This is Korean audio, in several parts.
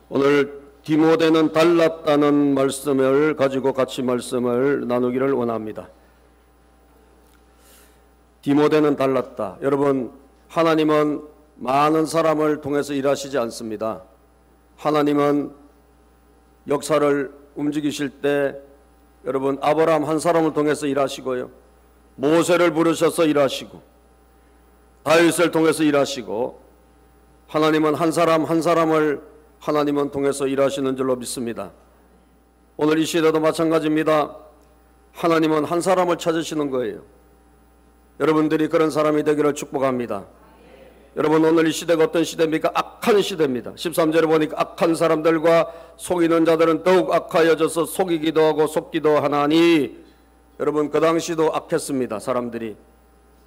오늘 디모데는 달랐다는 말씀을 가지고 같이 말씀을 나누기를 원합니다. 디모데는 달랐다. 여러분, 하나님은 많은 사람을 통해서 일하시지 않습니다. 하나님은 역사를 움직이실 때 여러분, 아브라함 한 사람을 통해서 일하시고요, 모세를 부르셔서 일하시고, 다윗을 통해서 일하시고, 하나님은 한 사람 한 사람을 하나님은 통해서 일하시는 줄로 믿습니다. 오늘 이 시대도 마찬가지입니다. 하나님은 한 사람을 찾으시는 거예요. 여러분들이 그런 사람이 되기를 축복합니다. 여러분, 오늘 이 시대가 어떤 시대입니까? 악한 시대입니다. 13절에 보니까 악한 사람들과 속이는 자들은 더욱 악하여져서 속이기도 하고 속기도 하나니, 여러분, 그 당시도 악했습니다. 사람들이,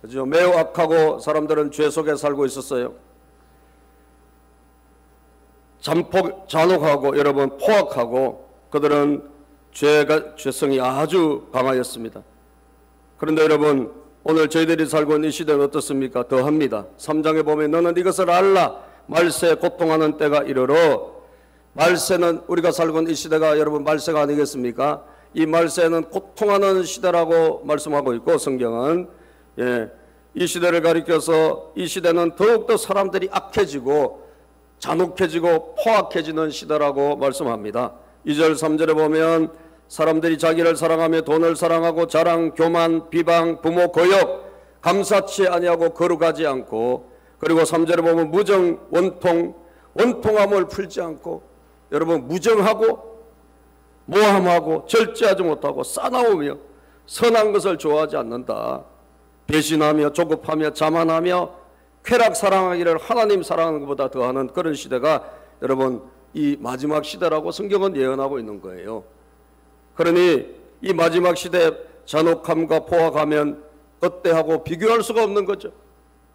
그죠? 매우 악하고 사람들은 죄 속에 살고 있었어요. 잔혹하고 여러분 포악하고, 그들은 죄성이 아주 강하였습니다. 그런데 여러분, 오늘 저희들이 살고 있는 이 시대는 어떻습니까? 더합니다. 3장에 보면 너는 이것을 알라, 말세에 고통하는 때가 이르러. 말세는, 우리가 살고 있는 이 시대가 여러분 말세가 아니겠습니까? 이 말세는 고통하는 시대라고 말씀하고 있고, 성경은 이 시대를 가리켜서 이 시대는 더욱더 사람들이 악해지고 잔혹해지고 포악해지는 시대라고 말씀합니다. 2절 3절에 보면 사람들이 자기를 사랑하며 돈을 사랑하고 자랑, 교만, 비방, 부모 거역, 감사치 아니하고 거룩하지 않고, 그리고 3절에 보면 무정, 원통함을 풀지 않고, 여러분, 무정하고 모함하고 절제하지 못하고 싸나우며 선한 것을 좋아하지 않는다. 배신하며 조급하며 자만하며 쾌락 사랑하기를 하나님 사랑하는 것보다 더하는 그런 시대가 여러분 이 마지막 시대라고 성경은 예언하고 있는 거예요. 그러니 이 마지막 시대 잔혹함과 포악하면 그때하고 비교할 수가 없는 거죠.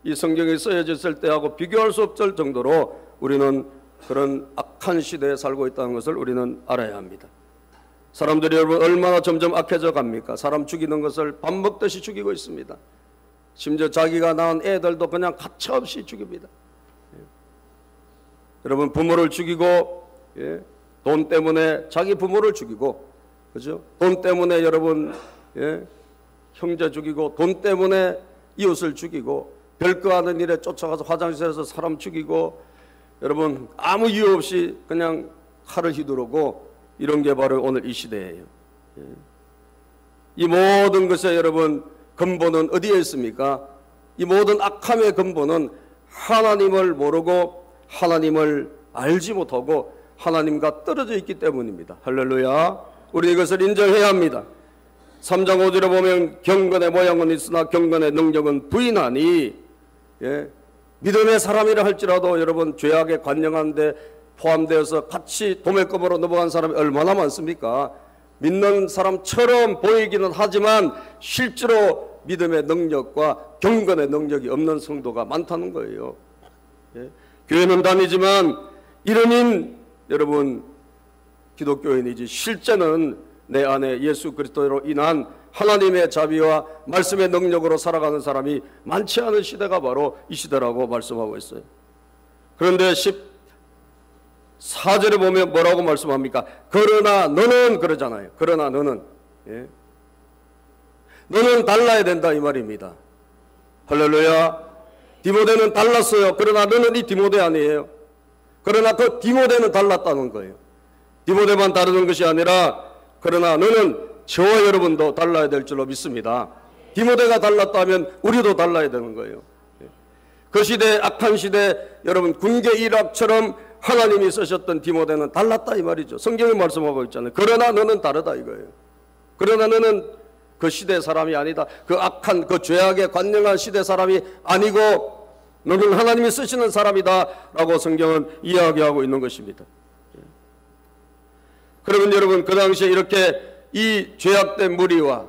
이 성경이 쓰여져 있을 때하고 비교할 수 없을 정도로 우리는 그런 악한 시대에 살고 있다는 것을 우리는 알아야 합니다. 사람들이 여러분 얼마나 점점 악해져 갑니까? 사람 죽이는 것을 밥 먹듯이 죽이고 있습니다. 심지어 자기가 낳은 애들도 그냥 가차없이 죽입니다. 여러분, 부모를 죽이고, 돈 때문에 자기 부모를 죽이고, 그죠? 돈 때문에 여러분, 형제 죽이고, 돈 때문에 이웃을 죽이고, 별거 아닌 일에 쫓아가서 화장실에서 사람 죽이고, 여러분 아무 이유 없이 그냥 칼을 휘두르고, 이런 게 바로 오늘 이 시대예요. 이 모든 것에 여러분 근본은 어디에 있습니까? 이 모든 악함의 근본은 하나님을 모르고 하나님을 알지 못하고 하나님과 떨어져 있기 때문입니다. 할렐루야. 우리 이것을 인정해야 합니다. 3장 5절에 보면 경건의 모양은 있으나 경건의 능력은 부인하니, 믿음의 사람이라 할지라도 여러분 죄악에 관영한데 포함되어서 같이 도매급으로 넘어간 사람이 얼마나 많습니까? 믿는 사람처럼 보이기는 하지만 실제로 믿음의 능력과 경건의 능력이 없는 성도가 많다는 거예요. 교회는 다니지만 이름인 여러분 기독교인이지 실제는 내 안에 예수 그리스도로 인한 하나님의 자비와 말씀의 능력으로 살아가는 사람이 많지 않은 시대가 바로 이 시대라고 말씀하고 있어요. 그런데 14절에 보면 뭐라고 말씀합니까? 그러나 너는, 그러잖아요. 그러나 너는, 너는 달라야 된다 이 말입니다. 할렐루야. 디모데는 달랐어요. 그러나 너는 이 디모데 아니에요. 그러나 그 디모데는 달랐다는 거예요. 디모데만 다르는 것이 아니라 그러나 너는 저와 여러분도 달라야 될 줄로 믿습니다. 디모데가 달랐다면 우리도 달라야 되는 거예요. 그 시대, 악한 시대, 여러분 군계 일학처럼 하나님이 쓰셨던 디모데는 달랐다 이 말이죠. 성경이 말씀하고 있잖아요. 그러나 너는 다르다 이거예요. 그러나 너는 그 시대 사람이 아니다. 그 악한 그 죄악에 관영한 시대 사람이 아니고 너는 하나님이 쓰시는 사람이다 라고 성경은 이야기하고 있는 것입니다. 그러면 여러분 그 당시에 이렇게 이 죄악된 무리와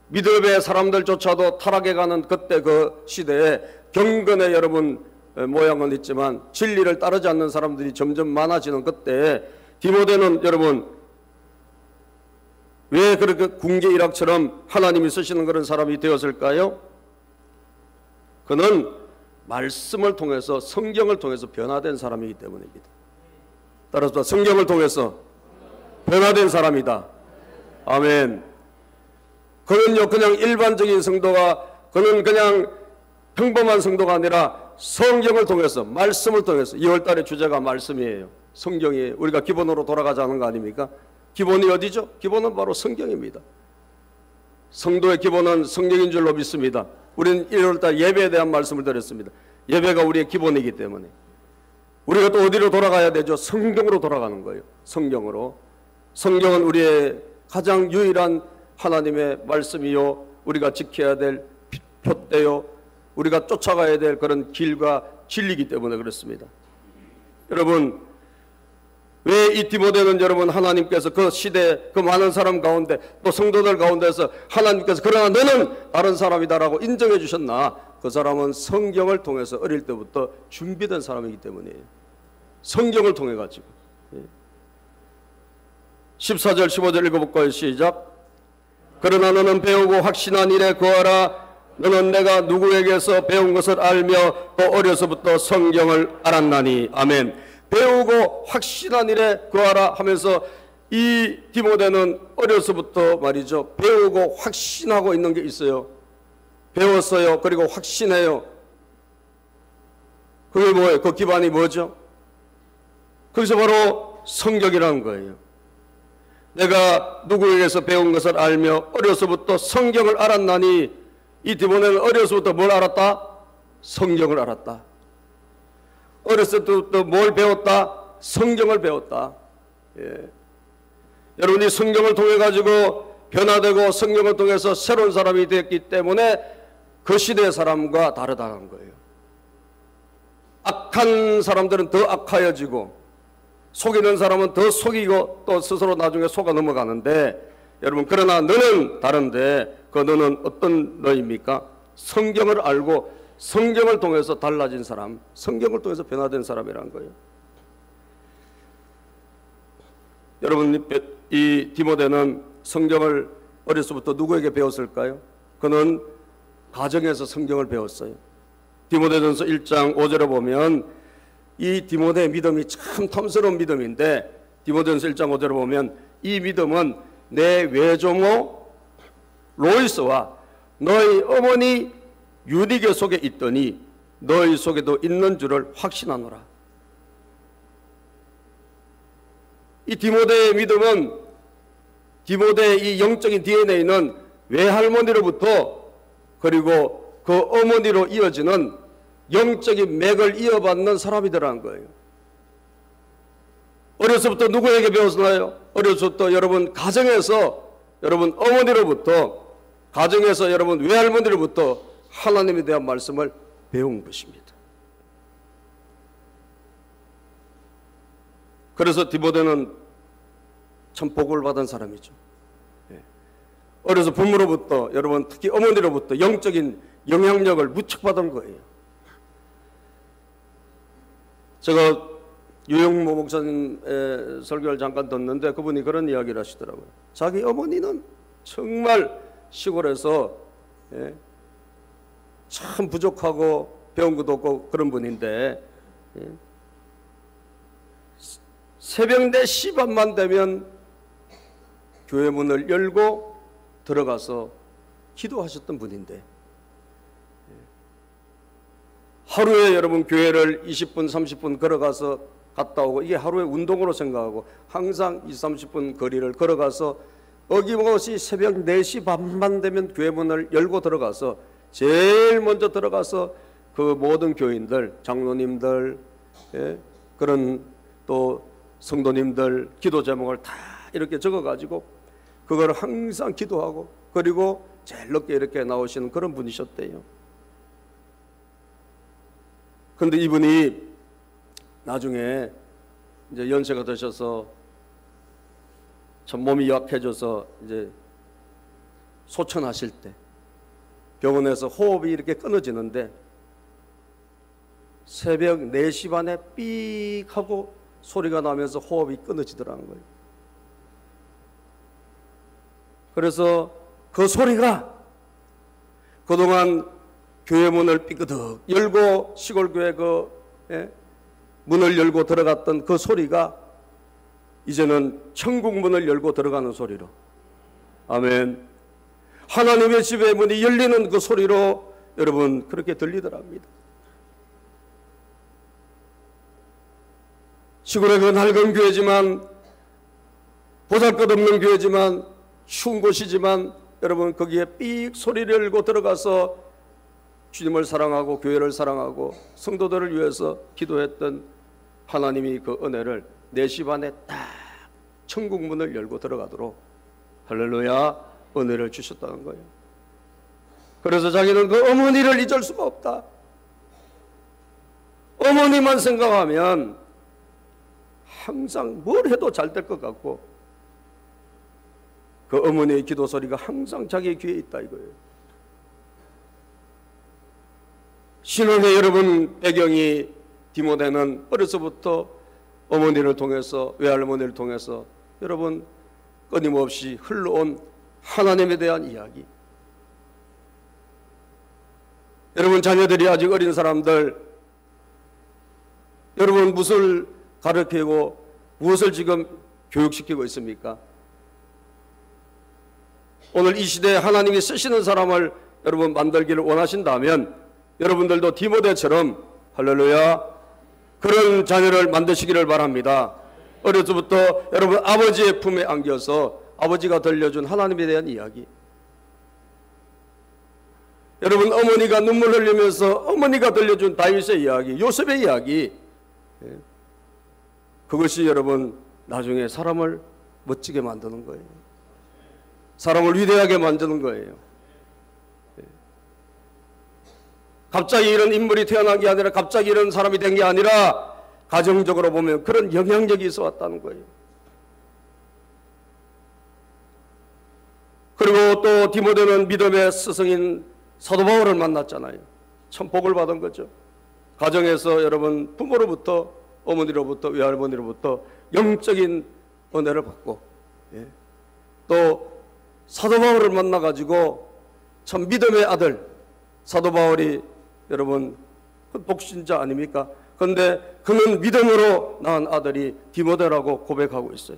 믿음의 사람들조차도 타락해 가는 그때 그 시대에 경건의 여러분 모양은 있지만 진리를 따르지 않는 사람들이 점점 많아지는 그때 디모데는 여러분 왜 그렇게 군계 일학처럼 하나님이 쓰시는 그런 사람이 되었을까요? 그는 말씀을 통해서 성경을 통해서 변화된 사람이기 때문입니다. 따라서 성경을 통해서 변화된 사람이다. 아멘. 그는요 그냥 일반적인 성도가 그는 그냥 평범한 성도가 아니라 성경을 통해서 말씀을 통해서 2월달의 주제가 말씀이에요. 성경이 우리가 기본으로 돌아가자는 거 아닙니까? 기본이 어디죠? 기본은 바로 성경입니다. 성도의 기본은 성경인 줄로 믿습니다. 우리는 1월달 예배에 대한 말씀을 드렸습니다. 예배가 우리의 기본이기 때문에 우리가 또 어디로 돌아가야 되죠? 성경으로 돌아가는 거예요. 성경으로. 성경은 우리의 가장 유일한 하나님의 말씀이요 우리가 지켜야 될 표대요 우리가 쫓아가야 될 그런 길과 진리이기 때문에 그렇습니다. 여러분 왜 이 디모데는 여러분 하나님께서 그 시대 그 많은 사람 가운데 또 성도들 가운데서 하나님께서 그러나 너는 다른 사람이다라고 인정해 주셨나? 그 사람은 성경을 통해서 어릴 때부터 준비된 사람이기 때문이에요. 성경을 통해 가지고 14절 15절 읽어볼까요? 시작. 그러나 너는 배우고 확신한 일에 거하라. 너는 내가 누구에게서 배운 것을 알며 또 어려서부터 성경을 알았나니. 아멘. 배우고 확신한 일에 거하라 하면서 이 디모데는 어려서부터 말이죠 배우고 확신하고 있는 게 있어요. 배웠어요. 그리고 확신해요. 그게 뭐예요? 그 기반이 뭐죠? 거기서 바로 성경이라는 거예요. 내가 누구에게서 배운 것을 알며 어려서부터 성경을 알았나니. 이 디모데는 어려서부터 뭘 알았다? 성경을 알았다. 어렸을 때부터 뭘 배웠다? 성경을 배웠다. 예. 여러분이 성경을 통해 가지고 변화되고 성경을 통해서 새로운 사람이 되었기 때문에 그 시대의 사람과 다르다는 거예요. 악한 사람들은 더 악하여지고 속이는 사람은 더 속이고 또 스스로 나중에 속아 넘어가는데 여러분 그러나 너는 다른데 그 너는 어떤 너입니까? 성경을 알고 성경을 통해서 달라진 사람, 성경을 통해서 변화된 사람이라는 거예요. 여러분 이 디모데는 성경을 어려서부터 누구에게 배웠을까요? 그는 가정에서 성경을 배웠어요. 디모데전서 1장 5절에 보면 이 디모데의 믿음이 참 탐스러운 믿음인데 디모데전서 1장 5절에 보면 이 믿음은 내 외조모 로이스와 너희 어머니 유디게 속에 있더니 너희 속에도 있는 줄을 확신하노라. 이 디모데의 믿음은 디모데의 이 영적인 DNA는 외할머니로부터 그리고 그 어머니로 이어지는 영적인 맥을 이어받는 사람이더라는 거예요. 어려서부터 누구에게 배웠나요? 어려서부터 여러분 가정에서 여러분 어머니로부터 가정에서 여러분 외할머니로부터 하나님에 대한 말씀을 배운 것입니다. 그래서 디모데는 참 복을 받은 사람이죠. 어려서 부모로부터 여러분 특히 어머니로부터 영적인 영향력을 무척 받은 거예요. 제가 유영모 목사님의 설교를 잠깐 듣는데 그분이 그런 이야기를 하시더라고요. 자기 어머니는 정말 시골에서 참 부족하고 배운 것도 없고 그런 분인데 새벽 4시 반만 되면 교회 문을 열고 들어가서 기도하셨던 분인데 하루에 여러분 교회를 20분 30분 걸어가서 갔다 오고 이게 하루의 운동으로 생각하고 항상 20, 30분 거리를 걸어가서 어김없이 새벽 4시 반만 되면 교회 문을 열고 들어가서 제일 먼저 들어가서 그 모든 교인들 장로님들 그런 또 성도님들 기도 제목을 다 이렇게 적어가지고 그걸 항상 기도하고 그리고 제일 늦게 이렇게 나오시는 그런 분이셨대요. 그런데 이분이 나중에 이제 연세가 드셔서 참 몸이 약해져서 이제 소천하실 때 병원에서 호흡이 이렇게 끊어지는데 새벽 4시 반에 삑 하고 소리가 나면서 호흡이 끊어지더라는 거예요. 그래서 그 소리가 그동안 교회 문을 삐그덕 열고 시골교회 문을 열고 들어갔던 그 소리가 이제는 천국 문을 열고 들어가는 소리로, 아멘, 하나님의 집의 문이 열리는 그 소리로 여러분 그렇게 들리더랍니다. 시골의 그 낡은 교회지만, 보잘것없는 교회지만, 추운 곳이지만 여러분 거기에 삑 소리를 열고 들어가서 주님을 사랑하고 교회를 사랑하고 성도들을 위해서 기도했던 하나님이 그 은혜를 4시 반에 딱 천국 문을 열고 들어가도록, 할렐루야, 은혜를 주셨다는 거예요. 그래서 자기는 그 어머니를 잊을 수가 없다. 어머니만 생각하면 항상 뭘 해도 잘 될 것 같고, 그 어머니의 기도 소리가 항상 자기 귀에 있다 이거예요. 신앙의 여러분 배경이, 디모데는 어려서부터 어머니를 통해서, 외할머니를 통해서 여러분 끊임없이 흘러온 하나님에 대한 이야기. 여러분 자녀들이 아직 어린 사람들, 여러분 무엇을 가르치고 무엇을 지금 교육시키고 있습니까? 오늘 이 시대에 하나님이 쓰시는 사람을 여러분 만들기를 원하신다면 여러분들도 디모데처럼, 할렐루야, 그런 자녀를 만드시기를 바랍니다. 어려서부터 여러분 아버지의 품에 안겨서 아버지가 들려준 하나님에 대한 이야기. 여러분 어머니가 눈물 흘리면서 어머니가 들려준 다윗의 이야기, 요셉의 이야기, 그것이 여러분 나중에 사람을 멋지게 만드는 거예요. 사람을 위대하게 만드는 거예요. 갑자기 이런 인물이 태어난 게 아니라, 갑자기 이런 사람이 된 게 아니라 가정적으로 보면 그런 영향력이 있어 왔다는 거예요. 그리고 또 디모데는 믿음의 스승인 사도 바울을 만났잖아요. 참 복을 받은 거죠. 가정에서 여러분 부모로부터, 어머니로부터, 외할머니로부터 영적인 은혜를 받고, 또 사도 바울을 만나가지고 참 믿음의 아들, 사도 바울이 여러분 복신자 아닙니까? 그런데 그는 믿음으로 낳은 아들이 디모데라고 고백하고 있어요.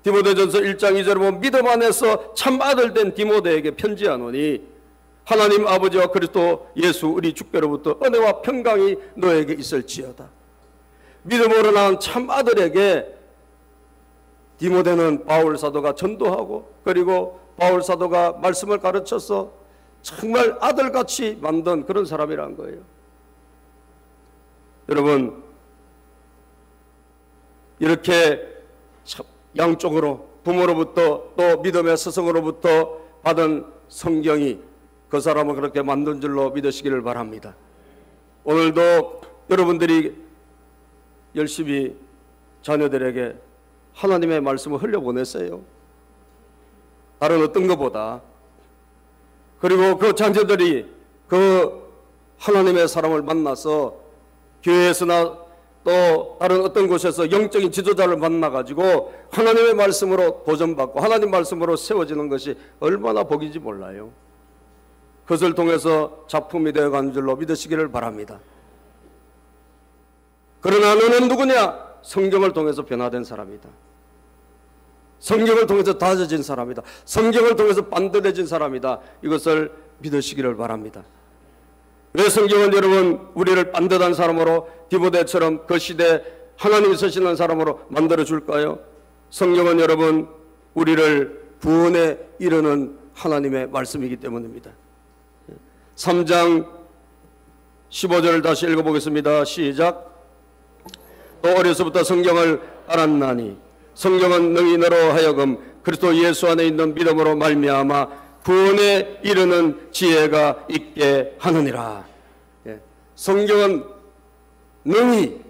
디모데전서 1장 2절에 보면 믿음 안에서 참 아들 된 디모데에게 편지하노니 하나님 아버지와 그리스도 예수 우리 주께로부터 은혜와 평강이 너에게 있을지어다. 믿음으로 낳은 참 아들에게 디모데는 바울 사도가 전도하고, 그리고 바울 사도가 말씀을 가르쳐서 정말 아들같이 만든 그런 사람이라는 거예요. 여러분 이렇게 양쪽으로 부모로부터 또 믿음의 스승으로부터 받은 성경이 그 사람을 그렇게 만든 줄로 믿으시기를 바랍니다. 오늘도 여러분들이 열심히 자녀들에게 하나님의 말씀을 흘려보냈어요. 다른 어떤 것보다. 그리고 그 자녀들이 그 하나님의 사람을 만나서 교회에서나 또 다른 어떤 곳에서 영적인 지도자를 만나가지고 하나님의 말씀으로 도전받고 하나님 말씀으로 세워지는 것이 얼마나 복인지 몰라요. 그것을 통해서 작품이 되어가는 줄로 믿으시기를 바랍니다. 그러나 너는 누구냐? 성경을 통해서 변화된 사람이다. 성경을 통해서 다져진 사람이다. 성경을 통해서 반듯해진 사람이다. 이것을 믿으시기를 바랍니다. 왜 성경은 여러분 우리를 반듯한 사람으로, 디모데처럼 그 시대에 하나님이 쓰시는 사람으로 만들어 줄까요? 성경은 여러분 우리를 구원에 이르는 하나님의 말씀이기 때문입니다. 3장 15절을 다시 읽어보겠습니다. 시작. 또 어려서부터 성경을 알았나니 성경은 너희 너로 하여금 그리스도 예수 안에 있는 믿음으로 말미암아 구원에 이르는 지혜가 있게 하느니라. 성경은 너희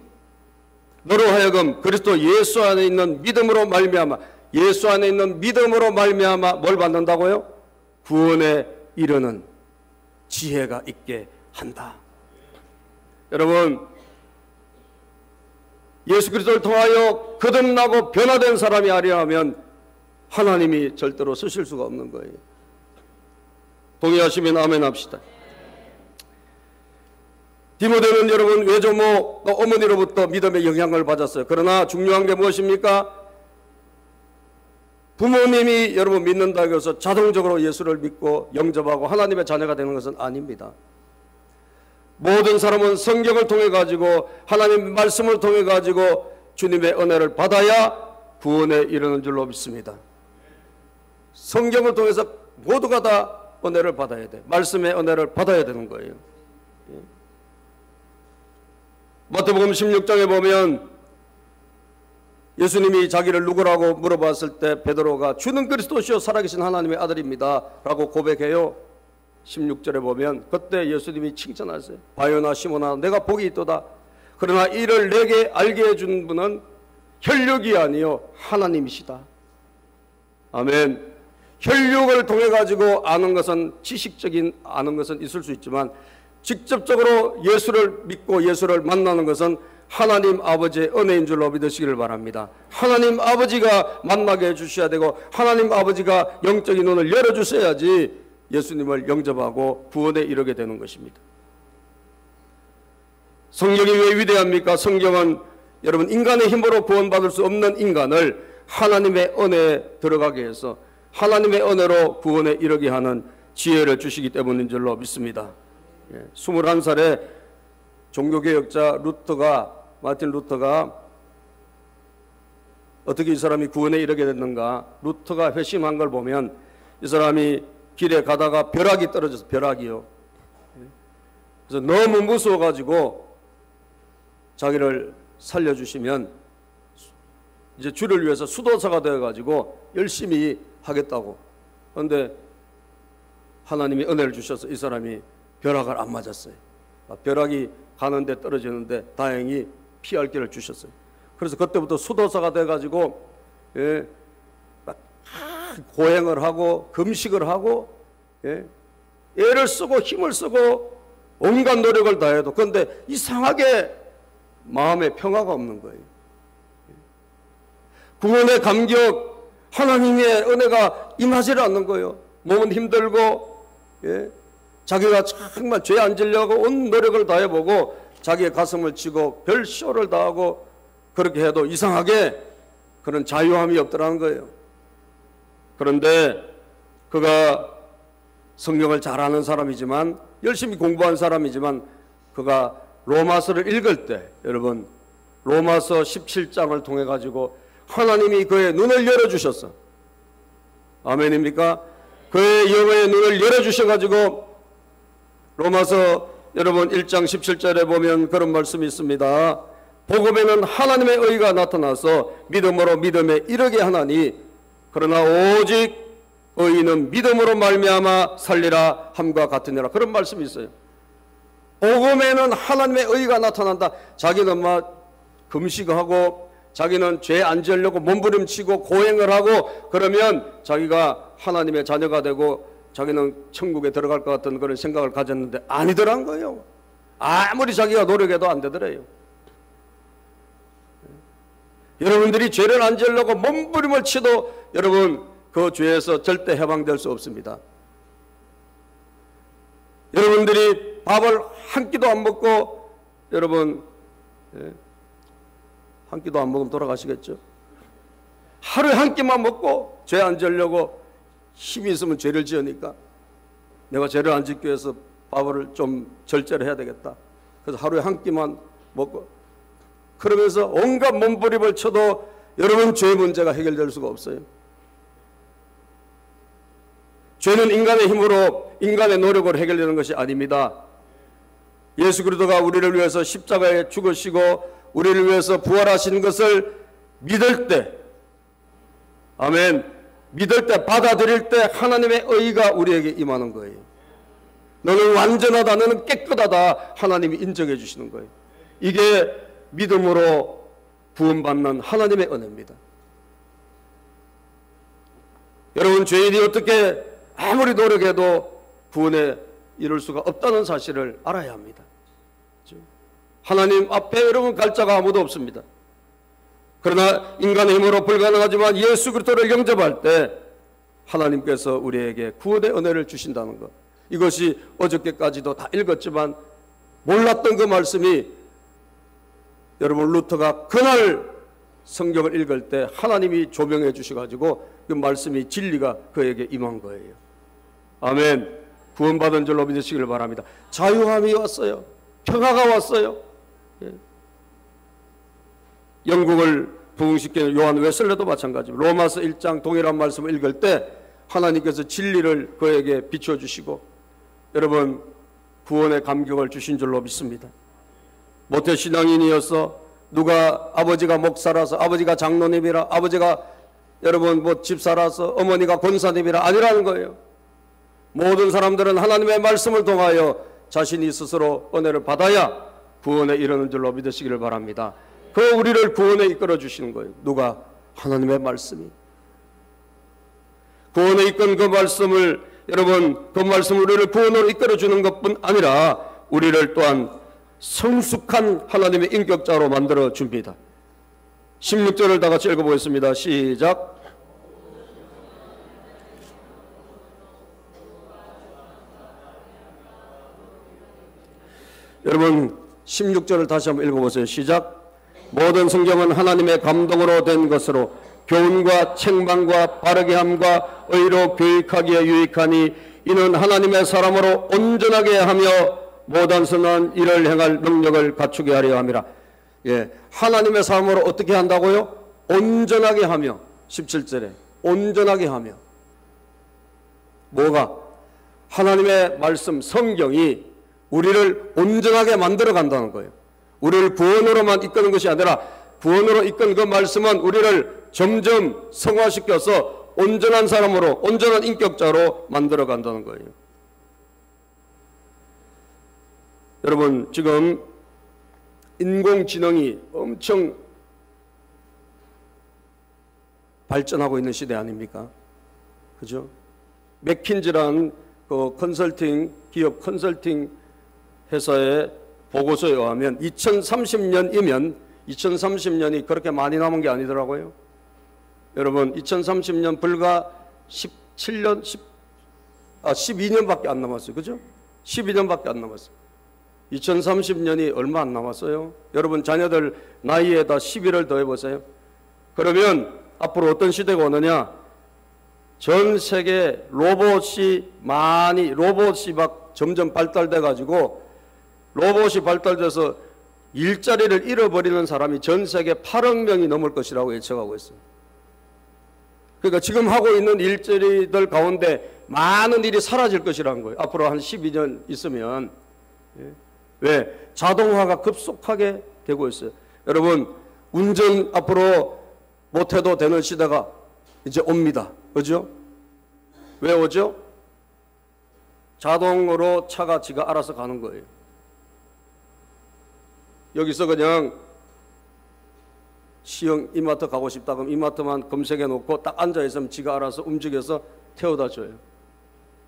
너로 하여금 그리스도 예수 안에 있는 믿음으로 말미암아, 예수 안에 있는 믿음으로 말미암아 뭘 받는다고요? 구원에 이르는 지혜가 있게 한다. 여러분, 예수 그리스도를 통하여 거듭나고 변화된 사람이 아니라면 하나님이 절대로 쓰실 수가 없는 거예요. 동의하시면 아멘 합시다. 디모데는 여러분 외조모 어머니로부터 믿음의 영향을 받았어요. 그러나 중요한 게 무엇입니까? 부모님이 여러분 믿는다고 해서 자동적으로 예수를 믿고 영접하고 하나님의 자녀가 되는 것은 아닙니다. 모든 사람은 성경을 통해 가지고 하나님의 말씀을 통해 가지고 주님의 은혜를 받아야 구원에 이르는 줄로 믿습니다. 성경을 통해서 모두가 다 은혜를 받아야 돼. 말씀의 은혜를 받아야 되는 거예요. 마태복음 16장에 보면 예수님이 자기를 누구라고 물어봤을 때 베드로가 주는 그리스도시요 살아계신 하나님의 아들입니다 라고 고백해요. 16절에 보면 그때 예수님이 칭찬하세요. 바요나 시몬아 내가 복이 있도다. 그러나 이를 내게 알게 해준 분은 혈육이 아니요 하나님이시다. 아멘. 혈육을 통해 가지고 아는 것은 지식적인 아는 것은 있을 수 있지만 직접적으로 예수를 믿고 예수를 만나는 것은 하나님 아버지의 은혜인 줄로 믿으시기를 바랍니다. 하나님 아버지가 만나게 해주셔야 되고 하나님 아버지가 영적인 눈을 열어주셔야지 예수님을 영접하고 구원에 이르게 되는 것입니다. 성경이 왜 위대합니까? 성경은 여러분 인간의 힘으로 구원받을 수 없는 인간을 하나님의 은혜에 들어가게 해서 하나님의 은혜로 구원에 이르게 하는 지혜를 주시기 때문인 줄로 믿습니다. 21살에 종교개혁자 마틴 루터가 어떻게 이 사람이 구원에 이르게 됐는가? 루터가 회심한 걸 보면 이 사람이 길에 가다가 벼락이 떨어져서 벼락이요. 그래서 너무 무서워가지고 자기를 살려주시면 이제 주를 위해서 수도사가 되어가지고 열심히 하겠다고. 그런데 하나님이 은혜를 주셔서 이 사람이 벼락을 안 맞았어요. 벼락이 가는데 떨어지는데 다행히 피할 길을 주셨어요. 그래서 그때부터 수도사가 돼가지고 고행을 하고 금식을 하고 애를 쓰고 힘을 쓰고 온갖 노력을 다해도 그런데 이상하게 마음에 평화가 없는 거예요. 구원의 감격, 하나님의 은혜가 임하지 않는 거예요. 몸은 힘들고 자기가 정말 죄 안 지려고 온 노력을 다해보고 자기의 가슴을 치고 별 쇼를 다하고 그렇게 해도 이상하게 그런 자유함이 없더라는 거예요. 그런데 그가 성경을 잘 아는 사람이지만 열심히 공부한 사람이지만 그가 로마서를 읽을 때 여러분 로마서 17장을 통해 가지고 하나님이 그의 눈을 열어주셨어. 아멘입니까? 그의 영의 눈을 열어주셔가지고 로마서 여러분 1장 17절에 보면 그런 말씀이 있습니다. 복음에는 하나님의 의가 나타나서 믿음으로 믿음에 이르게 하나니 그러나 오직 의인은 믿음으로 말미암아 살리라 함과 같으니라. 그런 말씀이 있어요. 복음에는 하나님의 의가 나타난다. 자기는 막 금식하고 자기는 죄 안 지으려고 몸부림치고 고행을 하고 그러면 자기가 하나님의 자녀가 되고 자기는 천국에 들어갈 것 같은 그런 생각을 가졌는데 아니더란 거예요. 아무리 자기가 노력해도 안 되더래요. 여러분들이 죄를 안 지으려고 몸부림을 치도 여러분 그 죄에서 절대 해방될 수 없습니다. 여러분들이 밥을 한 끼도 안 먹고 여러분 한 끼도 안 먹으면 돌아가시겠죠. 하루에 한 끼만 먹고 죄 안 지으려고 힘이 있으면 죄를 지으니까 내가 죄를 안 짓기 위해서 밥을 좀 절제를 해야 되겠다. 그래서 하루에 한 끼만 먹고 그러면서 온갖 몸부림을 쳐도 여러분 죄 문제가 해결될 수가 없어요. 죄는 인간의 힘으로 인간의 노력으로 해결되는 것이 아닙니다. 예수 그리스도가 우리를 위해서 십자가에 죽으시고 우리를 위해서 부활하신 것을 믿을 때 아멘 믿을 때 받아들일 때 하나님의 의가 우리에게 임하는 거예요. 너는 완전하다 너는 깨끗하다 하나님이 인정해 주시는 거예요. 이게 믿음으로 구원받는 하나님의 은혜입니다. 여러분 죄인이 어떻게 아무리 노력해도 구원에 이룰 수가 없다는 사실을 알아야 합니다. 하나님 앞에 여러분 갈 자가 아무도 없습니다. 그러나 인간의 힘으로 불가능하지만 예수 그리스도를 영접할 때 하나님께서 우리에게 구원의 은혜를 주신다는 것, 이것이 어저께까지도 다 읽었지만 몰랐던 그 말씀이 여러분 루터가 그날 성경을 읽을 때 하나님이 조명해 주셔가지고 그 말씀이 진리가 그에게 임한 거예요. 아멘. 구원받은 줄로 믿으시길 바랍니다. 자유함이 왔어요. 평화가 왔어요. 예. 영국을 부흥시키는 요한 웨슬레도 마찬가지입니다. 로마서 1장 동일한 말씀을 읽을 때 하나님께서 진리를 그에게 비춰주시고 여러분 구원의 감격을 주신 줄로 믿습니다. 모태신앙인이어서 누가 아버지가 목사라서, 아버지가 장로님이라, 아버지가 여러분 뭐 집사라서, 어머니가 권사님이라 아니라는 거예요. 모든 사람들은 하나님의 말씀을 통하여 자신이 스스로 은혜를 받아야 구원에 이르는 줄로 믿으시기를 바랍니다. 그 우리를 구원에 이끌어 주시는 거예요. 누가? 하나님의 말씀이. 구원에 이끈 그 말씀을 여러분 그 말씀을 우리를 구원으로 이끌어 주는 것뿐 아니라 우리를 또한 성숙한 하나님의 인격자로 만들어 줍니다. 16절을 다 같이 읽어보겠습니다. 시작. 여러분 16절을 다시 한번 읽어보세요. 시작. 모든 성경은 하나님의 감동으로 된 것으로 교훈과 책망과 바르게 함과 의로 교육하기에 유익하니 이는 하나님의 사람으로 온전하게 하며 모든 선한 일을 행할 능력을 갖추게 하려 함이라. 예, 하나님의 사람으로 어떻게 한다고요? 온전하게 하며. 17절에 온전하게 하며. 뭐가? 하나님의 말씀 성경이 우리를 온전하게 만들어 간다는 거예요. 우리를 구원으로만 이끄는 것이 아니라 구원으로 이끈 그 말씀은 우리를 점점 성화시켜서 온전한 사람으로, 온전한 인격자로 만들어 간다는 거예요. 여러분 지금 인공지능이 엄청 발전하고 있는 시대 아닙니까? 그죠? 맥킨지라는 그 컨설팅 기업 컨설팅 회사의 보고서에 의하면 2030년이면 2030년이 그렇게 많이 남은 게 아니더라고요. 여러분 2030년 불과 12년밖에 안 남았어요. 그죠? 12년밖에 안 남았어요. 2030년이 얼마 안 남았어요. 여러분 자녀들 나이에다 11을 더해보세요. 그러면 앞으로 어떤 시대가 오느냐? 전 세계 로봇이 막 점점 발달돼 가지고 로봇이 발달돼서 일자리를 잃어버리는 사람이 전 세계 8억 명이 넘을 것이라고 예측하고 있어요. 그러니까 지금 하고 있는 일자리들 가운데 많은 일이 사라질 것이라는 거예요. 앞으로 한 12년 있으면. 왜? 자동화가 급속하게 되고 있어요. 여러분 운전 앞으로 못해도 되는 시대가 이제 옵니다. 그죠? 왜 오죠? 자동으로 차가 지가 알아서 가는 거예요. 여기서 그냥 시흥 이마트 가고 싶다 그럼 이마트만 검색해 놓고 딱 앉아 있으면 지가 알아서 움직여서 태워다 줘요.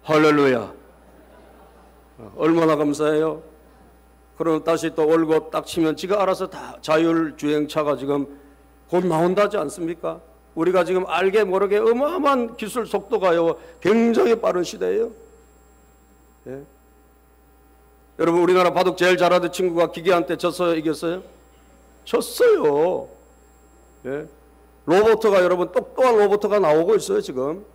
할렐루야. 얼마나 감사해요. 그럼 다시 또 올고 딱 치면 지가 알아서 다 자율주행차가 지금 곧 나온다지 않습니까? 우리가 지금 알게 모르게 어마어마한 기술 속도가요 굉장히 빠른 시대예요. 예. 여러분 우리나라 바둑 제일 잘하던 친구가 기계한테 졌어요? 이겼어요? 졌어요. 예. 로봇가 여러분 똑똑한 로봇가 나오고 있어요. 지금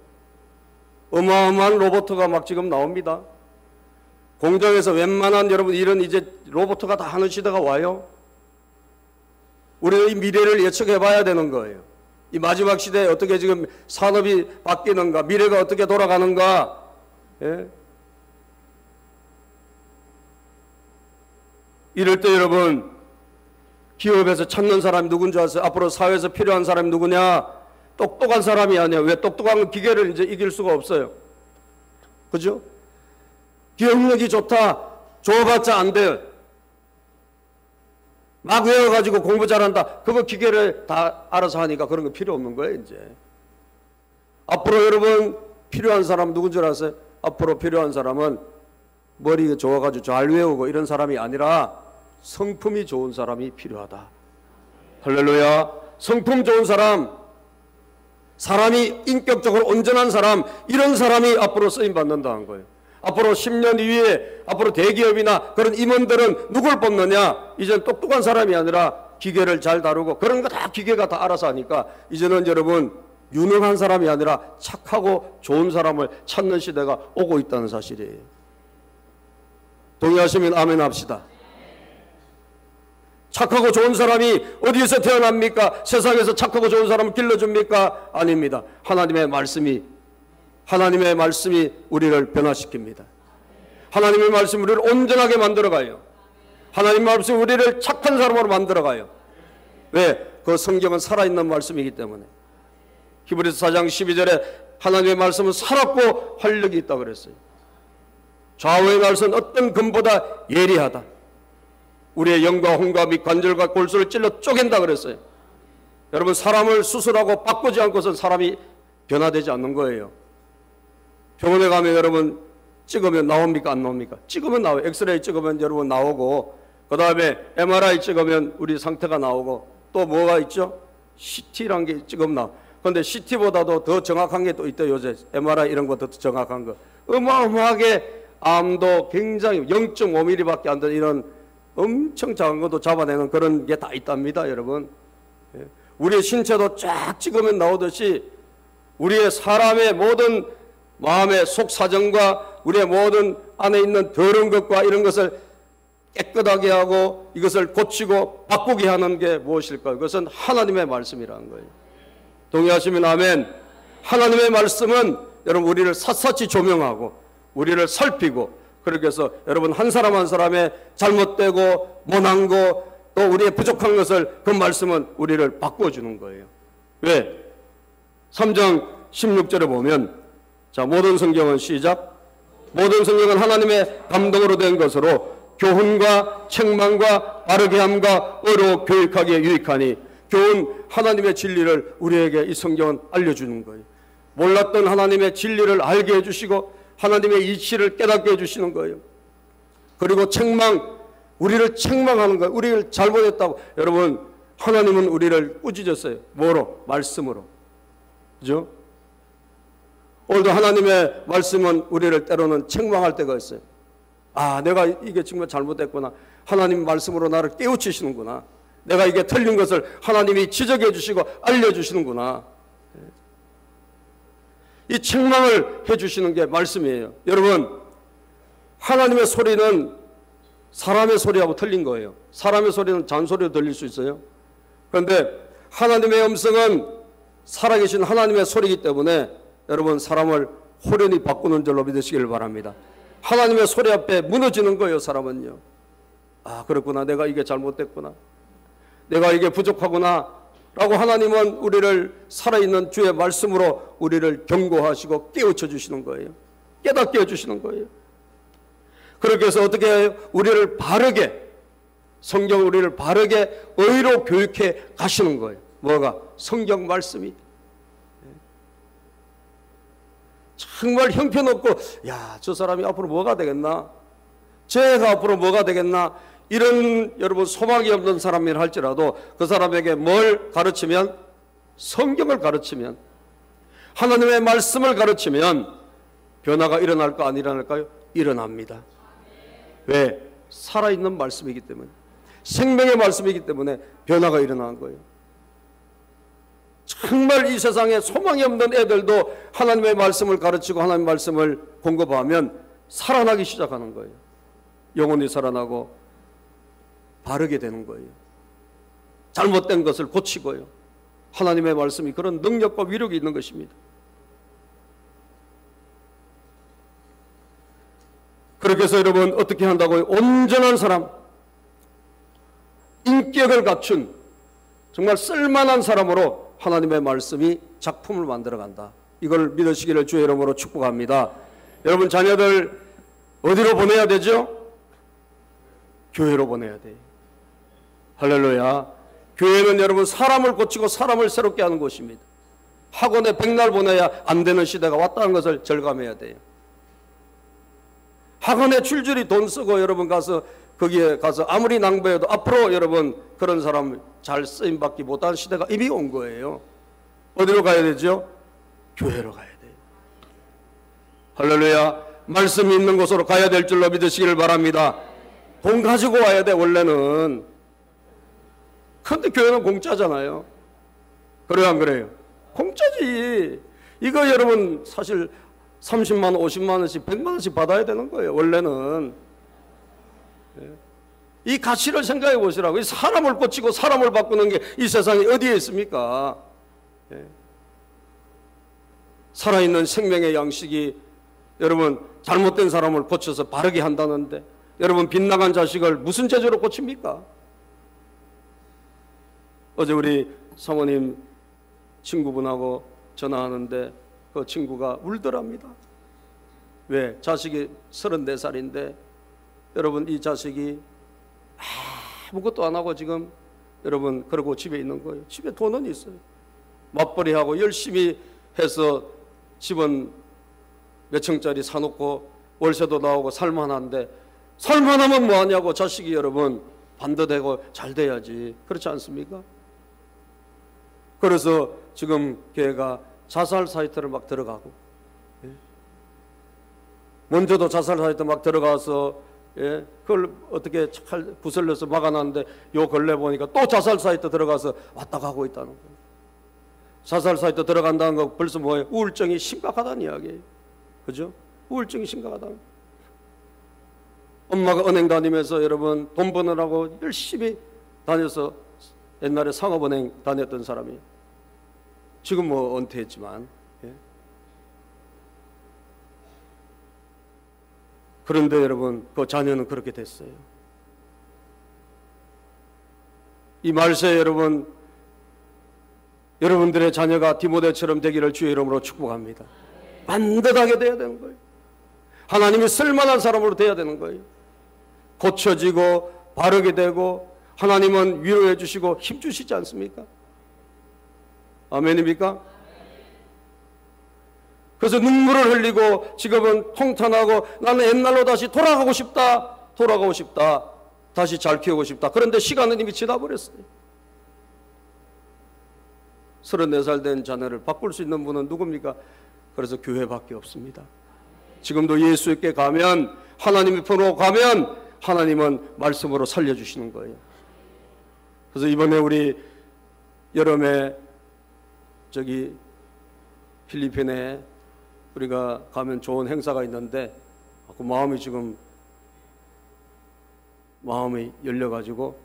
어마어마한 로봇가 막 지금 나옵니다. 공장에서 웬만한 여러분 일은 이제 로봇가 다 하는 시대가 와요. 우리는 이 미래를 예측해 봐야 되는 거예요. 이 마지막 시대에 어떻게 지금 산업이 바뀌는가, 미래가 어떻게 돌아가는가. 예? 이럴 때 여러분 기업에서 찾는 사람이 누군지 아세요? 앞으로 사회에서 필요한 사람이 누구냐? 똑똑한 사람이 아니야. 왜? 똑똑한 기계를 이제 이길 수가 없어요. 그죠? 기억력이 좋다. 줘봤자 안 돼요. 막 외워가지고 공부 잘한다. 그거 기계를 다 알아서 하니까 그런 거 필요 없는 거예요, 이제. 앞으로 여러분 필요한 사람 누군 줄 아세요? 앞으로 필요한 사람은 머리가 좋아가지고 잘 외우고 이런 사람이 아니라 성품이 좋은 사람이 필요하다. 할렐루야. 성품 좋은 사람, 사람이 인격적으로 온전한 사람, 이런 사람이 앞으로 쓰임 받는다는 거예요. 앞으로 10년 이후에 앞으로 대기업이나 그런 임원들은 누굴 뽑느냐? 이제는 똑똑한 사람이 아니라 기계를 잘 다루고 그런 거 다 기계가 다 알아서 하니까 이제는 여러분 유능한 사람이 아니라 착하고 좋은 사람을 찾는 시대가 오고 있다는 사실이에요. 동의하시면 아멘 합시다. 착하고 좋은 사람이 어디에서 태어납니까? 세상에서 착하고 좋은 사람을 길러줍니까? 아닙니다. 하나님의 말씀이 우리를 변화시킵니다. 하나님의 말씀이 우리를 온전하게 만들어가요. 하나님의 말씀이 우리를 착한 사람으로 만들어가요. 왜? 그 성경은 살아있는 말씀이기 때문에. 히브리서 4장 12절에 하나님의 말씀은 살았고 활력이 있다고 그랬어요. 좌우의 말씀은 어떤 금보다 예리하다. 우리의 영과 혼과 및 관절과 골수를 찔러 쪼갠다 그랬어요. 여러분, 사람을 수술하고 바꾸지 않고선 사람이 변화되지 않는 거예요. 병원에 가면 여러분 찍으면 나옵니까? 안 나옵니까? 찍으면 나와요. 엑스레이 찍으면 여러분 나오고, 그 다음에 MRI 찍으면 우리 상태가 나오고, 또 뭐가 있죠? CT란 게 찍으면 나와. 그런데 CT보다도 더 정확한 게 또 있대요. 요새 MRI 이런 거 더 정확한 거. 어마어마하게 암도 굉장히 0.5mm밖에 안 되는 이런 엄청 작은 것도 잡아내는 그런 게 다 있답니다, 여러분. 우리의 신체도 쫙 찍으면 나오듯이 우리의 사람의 모든 마음의 속 사정과 우리의 모든 안에 있는 더러운 것과 이런 것을 깨끗하게 하고 이것을 고치고 바꾸게 하는 게 무엇일까요? 그것은 하나님의 말씀이라는 거예요. 동의하시면 아멘. 하나님의 말씀은 여러분 우리를 샅샅이 조명하고 우리를 살피고, 그렇게 해서 여러분 한 사람 한 사람의 잘못되고 못한 거, 또 우리의 부족한 것을 그 말씀은 우리를 바꿔주는 거예요. 왜? 3장 16절에 보면, 자, 모든 성경은 시작. 모든 성경은 하나님의 감동으로 된 것으로 교훈과 책망과 바르게 함과 의로 교육하기에 유익하니. 교훈, 하나님의 진리를 우리에게 이 성경은 알려주는 거예요. 몰랐던 하나님의 진리를 알게 해주시고 하나님의 이치를 깨닫게 해주시는 거예요. 그리고 책망, 우리를 책망하는 거예요. 우리를 잘못했다고. 여러분, 하나님은 우리를 꾸짖었어요. 뭐로? 말씀으로. 그죠? 오늘도 하나님의 말씀은 우리를 때로는 책망할 때가 있어요. 아, 내가 이게 정말 잘못했구나. 하나님 말씀으로 나를 깨우치시는구나. 내가 이게 틀린 것을 하나님이 지적해 주시고 알려주시는구나. 이 책망을 해주시는 게 말씀이에요. 여러분, 하나님의 소리는 사람의 소리하고 틀린 거예요. 사람의 소리는 잔소리로 들릴 수 있어요. 그런데 하나님의 음성은 살아계신 하나님의 소리이기 때문에 여러분, 사람을 호련히 바꾸는 줄로 믿으시길 바랍니다. 하나님의 소리 앞에 무너지는 거예요, 사람은요. 아, 그렇구나. 내가 이게 잘못됐구나. 내가 이게 부족하구나 라고 하나님은 우리를 살아있는 주의 말씀으로 우리를 경고하시고 깨우쳐 주시는 거예요. 깨닫게 해주시는 거예요. 그렇게 해서 어떻게 해요? 우리를 바르게, 성경 우리를 바르게 의로 교육해 가시는 거예요. 뭐가? 성경 말씀이. 정말 형편없고, 야, 저 사람이 앞으로 뭐가 되겠나? 쟤가 앞으로 뭐가 되겠나? 이런 여러분 소망이 없는 사람이라 할지라도 그 사람에게 뭘 가르치면, 성경을 가르치면, 하나님의 말씀을 가르치면 변화가 일어날까 안 일어날까요? 일어납니다. 왜? 살아있는 말씀이기 때문에, 생명의 말씀이기 때문에 변화가 일어나는 거예요. 정말 이 세상에 소망이 없는 애들도 하나님의 말씀을 가르치고 하나님의 말씀을 공급하면 살아나기 시작하는 거예요. 영혼이 살아나고 바르게 되는 거예요. 잘못된 것을 고치고요. 하나님의 말씀이 그런 능력과 위력이 있는 것입니다. 그렇게 해서 여러분 어떻게 한다고요? 온전한 사람, 인격을 갖춘 정말 쓸만한 사람으로 하나님의 말씀이 작품을 만들어간다. 이걸 믿으시기를 주의 이름으로 축복합니다. 여러분 자녀들 어디로 보내야 되죠? 교회로 보내야 돼요. 할렐루야. 교회는 여러분 사람을 고치고 사람을 새롭게 하는 곳입니다. 학원에 백날 보내야 안 되는 시대가 왔다는 것을 절감해야 돼요. 학원에 줄줄이 돈 쓰고 여러분 가서 거기에 가서 아무리 낭비해도 앞으로 여러분 그런 사람 잘 쓰임받기 못한 시대가 이미 온 거예요. 어디로 가야 되죠? 교회로 가야 돼요. 할렐루야. 말씀이 있는 곳으로 가야 될 줄로 믿으시기를 바랍니다. 돈 가지고 와야 돼 원래는. 그런데 교회는 공짜잖아요. 그래요 안 그래요? 공짜지. 이거 여러분 사실 30만 원, 50만 원씩, 100만 원씩 받아야 되는 거예요 원래는. 이 가치를 생각해 보시라고. 사람을 고치고 사람을 바꾸는 게 이 세상에 어디에 있습니까? 살아있는 생명의 양식이 여러분 잘못된 사람을 고쳐서 바르게 한다는데 여러분 빗나간 자식을 무슨 재주로 고칩니까? 어제 우리 사모님 친구분하고 전화하는데 그 친구가 울더랍니다. 왜? 자식이 34살인데 여러분 이 자식이 아무것도 안 하고 지금 여러분 그러고 집에 있는 거예요. 집에 돈은 있어요. 맞벌이하고 열심히 해서 집은 몇 층짜리 사놓고 월세도 나오고 살만한데 살만하면 뭐하냐고. 자식이 여러분 반듯하고 잘 돼야지. 그렇지 않습니까? 그래서 지금 걔가 자살 사이트를 막 들어가고, 먼저도 자살 사이트 막 들어가서 그걸 어떻게 잘 부설려서 막아놨는데 요 근래 보니까 또 자살 사이트 들어가서 왔다 가고 있다는 거예요. 자살 사이트 들어간다는 거 벌써 뭐예요? 우울증이 심각하다는 이야기예요. 그죠? 우울증이 심각하다. 엄마가 은행 다니면서 여러분 돈 버느라고 열심히 다녀서 옛날에 상업은행 다녔던 사람이 지금 뭐 은퇴했지만, 그런데 여러분 그 자녀는 그렇게 됐어요. 이 말세 여러분, 여러분들의 자녀가 디모데처럼 되기를 주의 이름으로 축복합니다. 반듯하게 돼야 되는 거예요. 하나님이 쓸만한 사람으로 돼야 되는 거예요. 고쳐지고 바르게 되고 하나님은 위로해 주시고 힘 주시지 않습니까? 아멘입니까? 그래서 눈물을 흘리고 지금은 통탄하고 나는 옛날로 다시 돌아가고 싶다. 돌아가고 싶다. 다시 잘 키우고 싶다. 그런데 시간은 이미 지나버렸어요. 34살 된 자녀를 바꿀 수 있는 분은 누굽니까? 그래서 교회밖에 없습니다. 지금도 예수께 가면, 하나님의 편으로 가면 하나님은 말씀으로 살려주시는 거예요. 그래서 이번에 우리 여름에 저기 필리핀에 우리가 가면 좋은 행사가 있는데 그 마음이 지금 마음이 열려가지고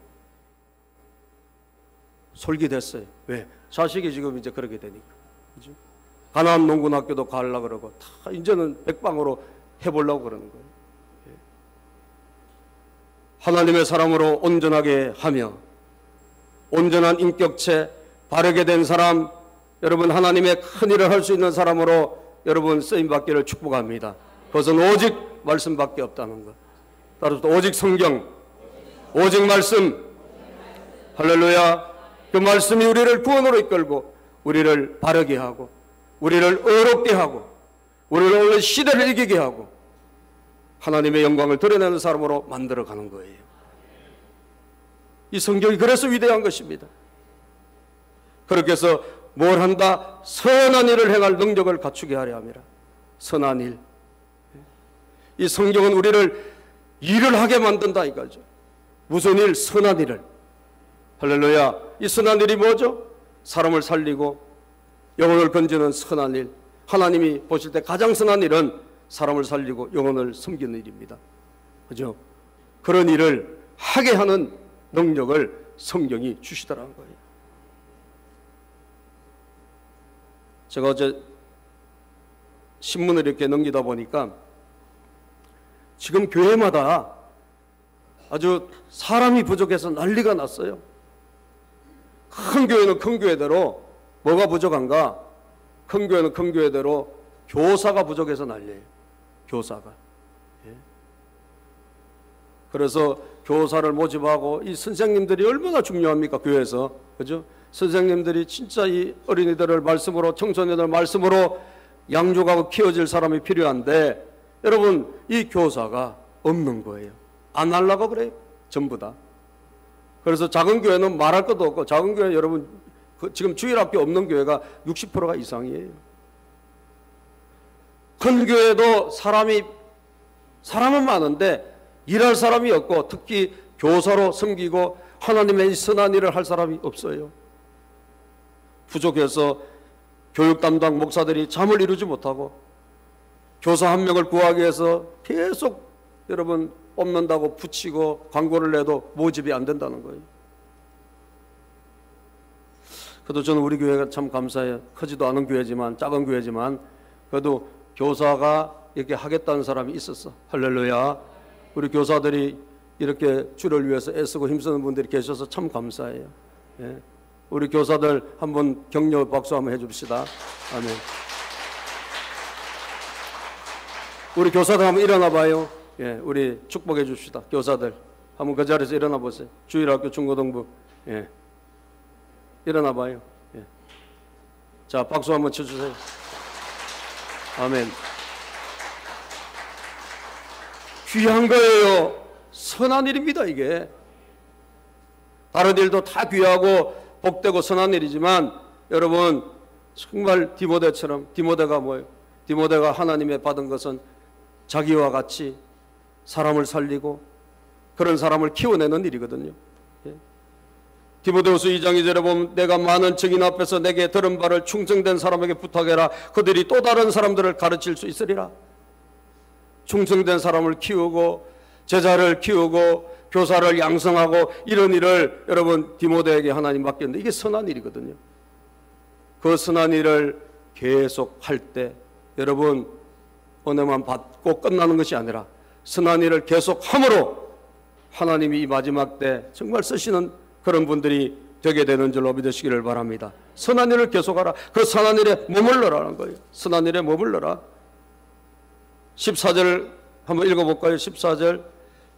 솔깃했어요. 왜? 자식이 지금 이제 그렇게 되니까. 그죠? 가나안 농군학교도 가려고 그러고 다 이제는 백방으로 해보려고 그러는 거예요. 하나님의 사람으로 온전하게 하며 온전한 인격체, 바르게 된 사람, 여러분 하나님의 큰 일을 할 수 있는 사람으로 여러분 쓰임받기를 축복합니다. 그것은 오직 말씀밖에 없다는 것. 따라서 오직 성경, 오직 말씀. 할렐루야. 그 말씀이 우리를 구원으로 이끌고 우리를 바르게 하고 우리를 의롭게 하고 우리를 오늘 시대를 이기게 하고 하나님의 영광을 드러내는 사람으로 만들어가는 거예요. 이 성경이 그래서 위대한 것입니다. 그렇게 해서 뭘 한다? 선한 일을 행할 능력을 갖추게 하려 함이라. 선한 일. 이 성경은 우리를 일을 하게 만든다 이거죠. 무슨 일? 선한 일을. 할렐루야. 이 선한 일이 뭐죠? 사람을 살리고 영혼을 건지는 선한 일. 하나님이 보실 때 가장 선한 일은 사람을 살리고 영혼을 섬기는 일입니다. 그죠? 그런 일을 하게 하는 능력을 성경이 주시더라는 거예요. 제가 어제 신문을 이렇게 넘기다 보니까 지금 교회마다 아주 사람이 부족해서 난리가 났어요. 큰 교회는 큰 교회대로 뭐가 부족한가? 큰 교회는 큰 교회대로 교사가 부족해서 난리예요. 교사가. 그래서 교사를 모집하고 이 선생님들이 얼마나 중요합니까? 교회에서. 그죠? 선생님들이 진짜 이 어린이들을 말씀으로, 청소년들 말씀으로 양육하고 키워질 사람이 필요한데 여러분 이 교사가 없는 거예요. 안 하려고 그래요. 전부 다. 그래서 작은 교회는 말할 것도 없고, 작은 교회 여러분 지금 주일학교 없는 교회가 60%가 이상이에요. 큰 교회도 사람은 많은데 일할 사람이 없고, 특히 교사로 섬기고 하나님의 선한 일을 할 사람이 없어요. 부족해서 교육 담당 목사들이 잠을 이루지 못하고, 교사 한 명을 구하기 위해서 계속 여러분 뽑는다고 붙이고 광고를 내도 모집이 안 된다는 거예요. 그래도 저는 우리 교회가 참 감사해요. 크지도 않은 교회지만, 작은 교회지만 그래도 교사가 이렇게 하겠다는 사람이 있었어. 할렐루야. 우리 교사들이 이렇게 주를 위해서 애쓰고 힘쓰는 분들이 계셔서 참 감사해요. 예. 우리 교사들 한번 격려 박수 한번 해줍시다. 아멘. 우리 교사들 한번 일어나 봐요. 예, 우리 축복해 줍시다. 교사들 한번 그 자리에서 일어나 보세요. 주일학교 중고등부. 예. 일어나 봐요. 예. 자, 박수 한번 쳐주세요. 아멘. 귀한 거예요. 선한 일입니다. 이게 다른 일도 다 귀하고 복되고 선한 일이지만, 여러분 정말 디모데처럼, 디모데가 뭐예요? 디모데가 하나님의 받은 것은 자기와 같이 사람을 살리고 그런 사람을 키워내는 일이거든요. 예. 디모데후서 2장 2절에 보면, 내가 많은 증인 앞에서 내게 들은 바를 충성된 사람에게 부탁해라. 그들이 또 다른 사람들을 가르칠 수 있으리라. 충성된 사람을 키우고 제자를 키우고 교사를 양성하고 이런 일을 여러분 디모데에게 하나님 맡겼는데, 이게 선한 일이거든요. 그 선한 일을 계속 할 때 여러분 은혜만 받고 끝나는 것이 아니라 선한 일을 계속 함으로 하나님이 이 마지막 때 정말 쓰시는 그런 분들이 되게 되는 줄로 믿으시기를 바랍니다. 선한 일을 계속하라. 그 선한 일에 머물러라는 거예요. 선한 일에 머물러라. 14절 한번 읽어볼까요? 14절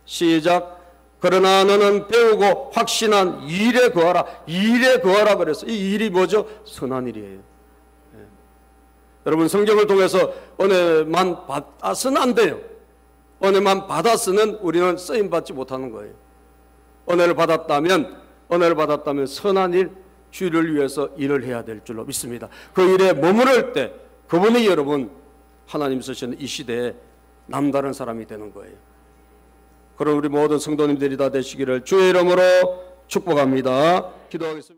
시작. 그러나 너는 배우고 확신한 일에 거하라. 일에 거하라 그래서 이 일이 뭐죠? 선한 일이에요. 예. 여러분 성경을 통해서 은혜만 받아서는 안 돼요. 은혜만 받았으면 우리는 쓰임받지 못하는 거예요. 은혜를 받았다면 선한 일, 주를 위해서 일을 해야 될 줄로 믿습니다. 그 일에 머무를 때 그분이 여러분 하나님 쓰시는 이 시대에 남다른 사람이 되는 거예요. 그럼 우리 모든 성도님들이 다 되시기를 주의 이름으로 축복합니다. 기도하겠습니다.